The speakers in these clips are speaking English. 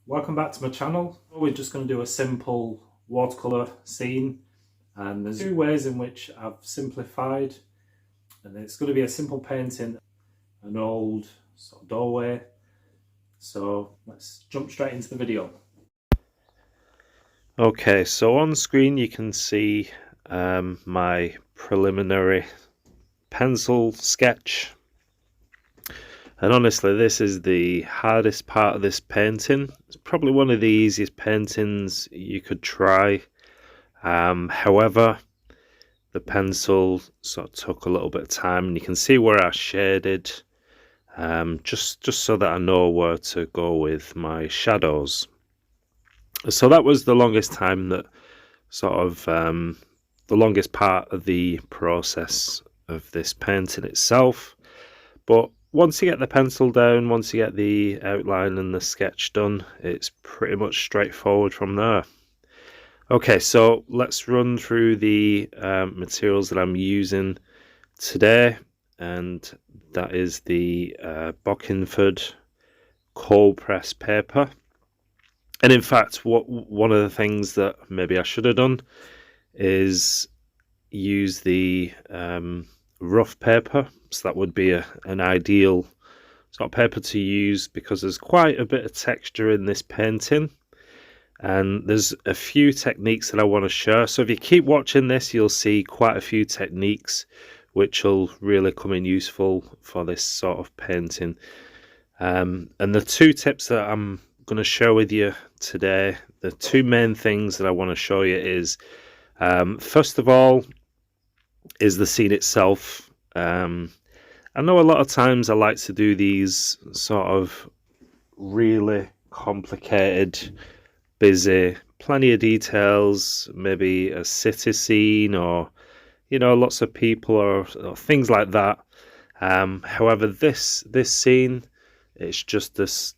Welcome back to my channel. We're just going to do a simple watercolour scene, and there's two ways in which I've simplified, and it's going to be a simple painting, an old sort of doorway. So let's jump straight into the video. Okay, so on screen you can see my preliminary pencil sketch. And honestly, this is the hardest part of this painting. It's probably one of the easiest paintings you could try. However, the pencil sort of took a little bit of time, and you can see where I shaded, just so that I know where to go with my shadows. So that was the longest time, that sort of the longest part of the process of this painting itself. But once you get the pencil down, once you get the outline and the sketch done, it's pretty much straightforward from there. Okay, so let's run through the materials that I'm using today, and that is the Bockingford cold press paper. And in fact, one of the things that maybe I should have done is use the rough paper. So that would be an ideal sort of paper to use, because there's quite a bit of texture in this painting, and there's a few techniques that I want to share. So if you keep watching this, you'll see quite a few techniques which will really come in useful for this sort of painting. And the two tips that I'm going to share with you today, the two main things that I want to show you is, first of all, is the scene itself. I know a lot of times I like to do these sort of really complicated, busy, plenty of details, maybe a city scene, or lots of people, or things like that. However, this scene, it's just this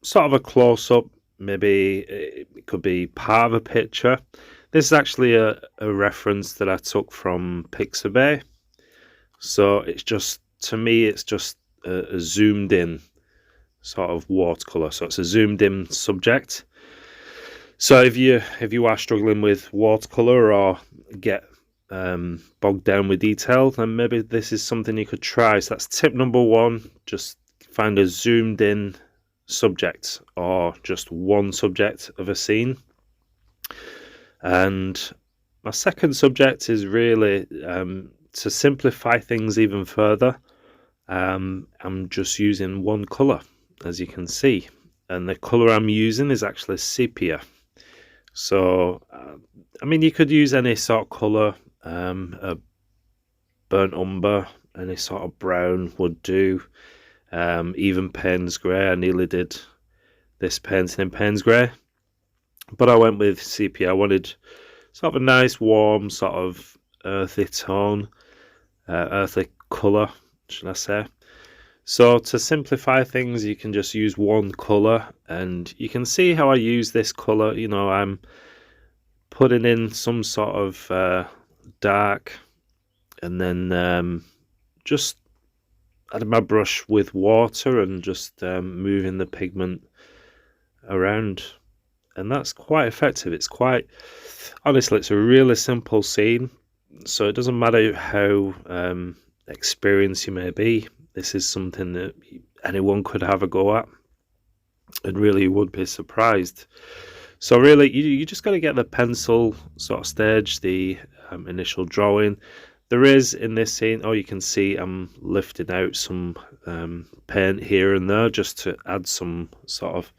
sort of a close-up. Maybe it could be part of a picture. This is actually a reference that I took from Pixabay. So it's just, to me, it's just a zoomed in sort of watercolor. So it's a zoomed in subject. So if you are struggling with watercolor or get bogged down with detail, then maybe this is something you could try. So that's tip number one. Just find a zoomed in subject, or just one subject of a scene. And my second subject is really to simplify things even further. I'm just using one colour, as you can see, and the colour I'm using is actually sepia. So I mean, you could use any sort of colour, a burnt umber, any sort of brown would do, even Payne's grey. I nearly did this painting in Payne's grey, but I went with sepia. I wanted sort of a nice warm sort of earthy tone, earthy colour, should I say. So to simplify things, you can just use one colour, and you can see how I use this colour. I'm putting in some sort of dark, and then just adding my brush with water and just moving the pigment around, and that's quite effective. It's quite, honestly, it's a really simple scene, so it doesn't matter how experienced you may be. This is something that anyone could have a go at, and really would be surprised. So really, you just got to get the pencil sort of stage, the initial drawing. There is, in this scene, you can see I'm lifting out some paint here and there, just to add some sort of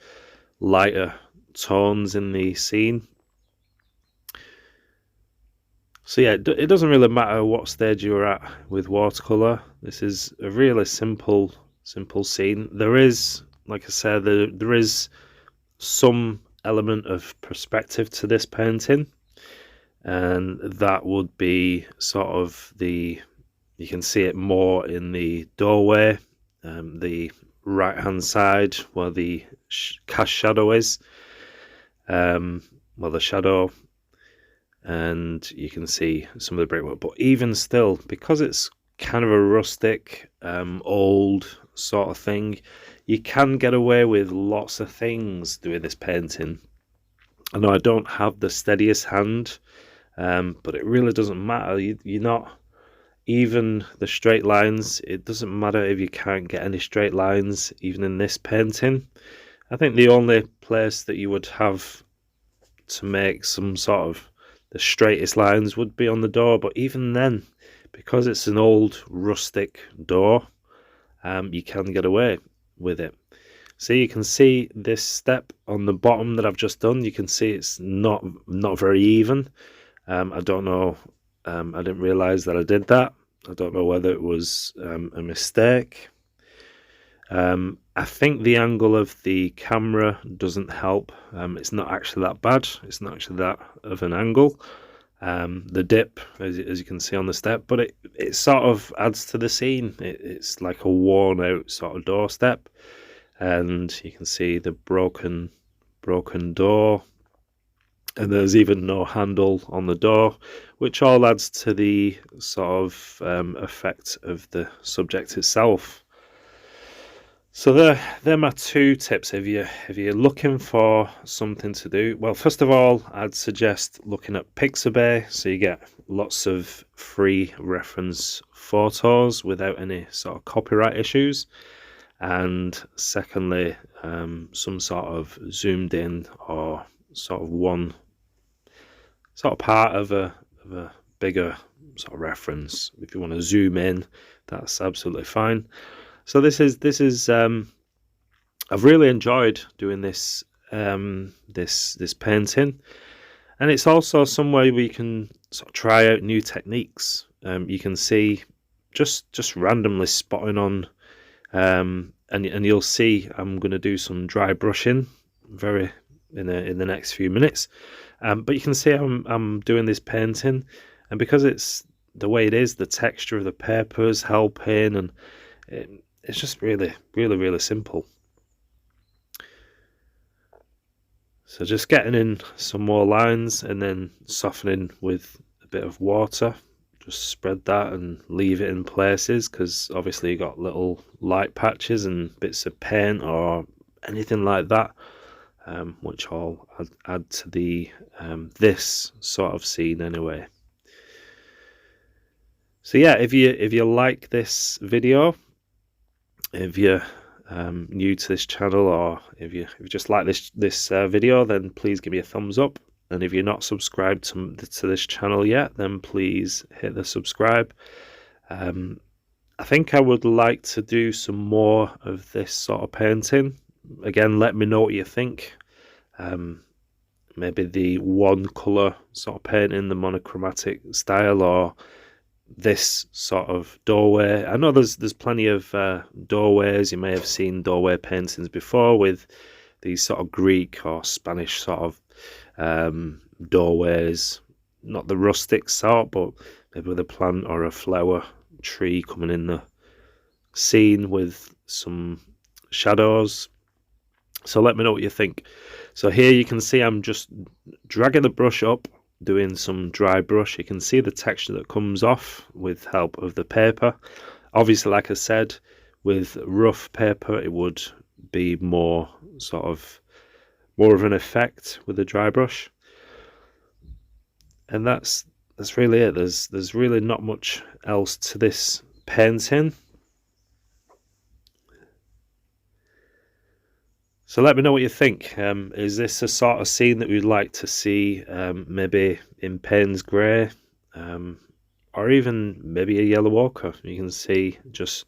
lighter tones in the scene. So yeah, it doesn't really matter what stage you're at with watercolor. This is a really simple scene. There is, like I said, there is some element of perspective to this painting, and that would be sort of you can see it more in the doorway, the right hand side where the cast shadow is, the shadow, and you can see some of the brickwork. But even still, because it's kind of a rustic, old sort of thing, you can get away with lots of things doing this painting. I know I don't have the steadiest hand, but it really doesn't matter. You're not even the straight lines. It doesn't matter if you can't get any straight lines, even in this painting. I think the only place that you would have to make some sort of the straightest lines would be on the door, but even then, because it's an old rustic door, you can get away with it. So you can see this step on the bottom that I've just done. You can see it's not very even. I don't know. I didn't realize that I did that. I don't know whether it was a mistake. I think the angle of the camera doesn't help. It's not actually that bad. It's not actually that of an angle. The dip, as you can see on the step, but it sort of adds to the scene. It's like a worn out sort of doorstep, and you can see the broken door, and there's even no handle on the door, which all adds to the sort of effect of the subject itself. So they're my two tips if you're looking for something to do. Well, first of all, I'd suggest looking at Pixabay, so you get lots of free reference photos without any sort of copyright issues. And secondly, some sort of zoomed in or sort of one sort of part of a bigger sort of reference. If you want to zoom in, that's absolutely fine. So this is I've really enjoyed doing this this painting, and it's also some way we can sort of try out new techniques. You can see just randomly spotting on, and you'll see I'm going to do some dry brushing in the next few minutes. But you can see I'm doing this painting, and because it's the way it is, the texture of the paper is helping, and it's just really simple. So just getting in some more lines and then softening with a bit of water. Just spread that and leave it in places, because obviously you got little light patches and bits of paint or anything like that, which all add to the this sort of scene anyway. So yeah, if you like this video, if you're new to this channel, or if you just like this video, then please give me a thumbs up. And if you're not subscribed to this channel yet, then please hit the subscribe. I think I would like to do some more of this sort of painting. Again, let me know what you think. Maybe the one colour sort of painting, the monochromatic style, or this sort of doorway. I know there's plenty of doorways. You may have seen doorway paintings before with these sort of Greek or Spanish sort of doorways, not the rustic sort, but maybe with a plant or a flower tree coming in the scene with some shadows. So let me know what you think. So here you can see I'm just dragging the brush up, doing some dry brush. You can see the texture that comes off with help of the paper. Obviously, like I said, with rough paper it would be more of an effect with a dry brush. And that's really it. There's really not much else to this painting. So let me know what you think. Is this a sort of scene that we'd like to see, maybe in Payne's Grey, or even maybe a yellow ochre? You can see just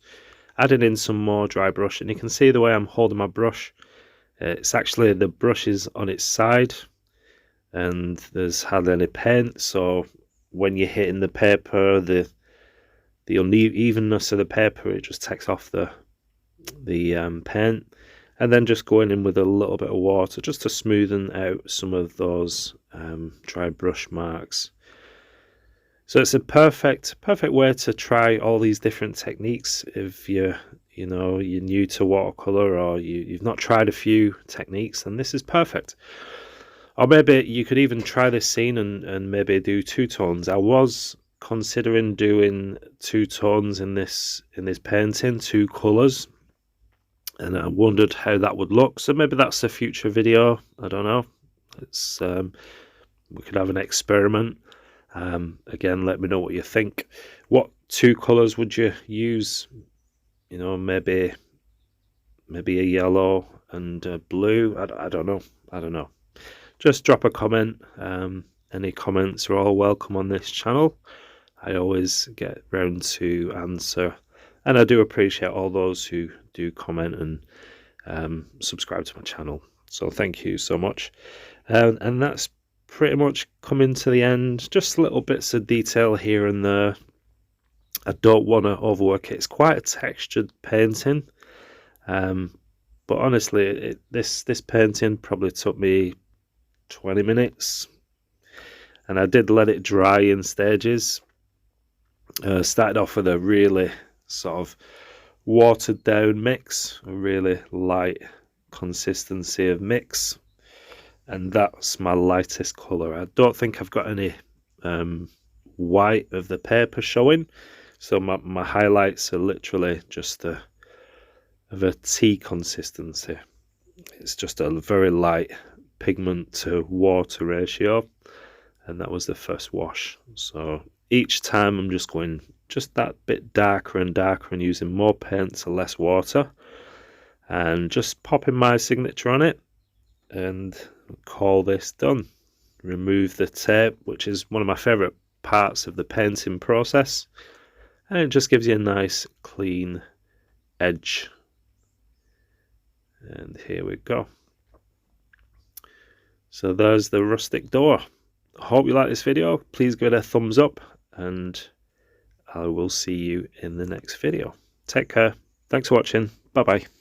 adding in some more dry brush, and you can see the way I'm holding my brush. It's actually, the brush is on its side, and there's hardly any paint. So when you're hitting the paper, the unevenness of the paper, it just takes off the paint. And then just going in with a little bit of water just to smoothen out some of those dry brush marks. So it's a perfect way to try all these different techniques if you're new to watercolor, or you've not tried a few techniques, then this is perfect. Or maybe you could even try this scene and maybe do two tones. I was considering doing two tones in this painting, two colours. and I wondered how that would look. So maybe that's a future video. I don't know. It's we could have an experiment. Again, let me know what you think. What two colours would you use? You know, maybe a yellow and a blue. I don't know. I don't know. Just drop a comment. Any comments are all welcome on this channel. I always get round to answer, and I do appreciate all those who do comment and subscribe to my channel. So thank you so much. And that's pretty much coming to the end. Just little bits of detail here and there. I don't want to overwork it. It's quite a textured painting, but honestly, this painting probably took me 20 minutes, and I did let it dry in stages. Started off with a really sort of watered down mix, a really light consistency of mix, and that's my lightest colour. I don't think I've got any white of the paper showing, so my highlights are literally just of a tea consistency. It's just a very light pigment to water ratio, and that was the first wash. So each time I'm just going just that bit darker and darker and using more paint to less water, and just popping my signature on it and call this done. Remove the tape, which is one of my favourite parts of the painting process, and it just gives you a nice clean edge. And here we go. So there's the rustic door. I hope you like this video. Please give it a thumbs up, and I will see you in the next video. Take care. Thanks for watching. Bye bye.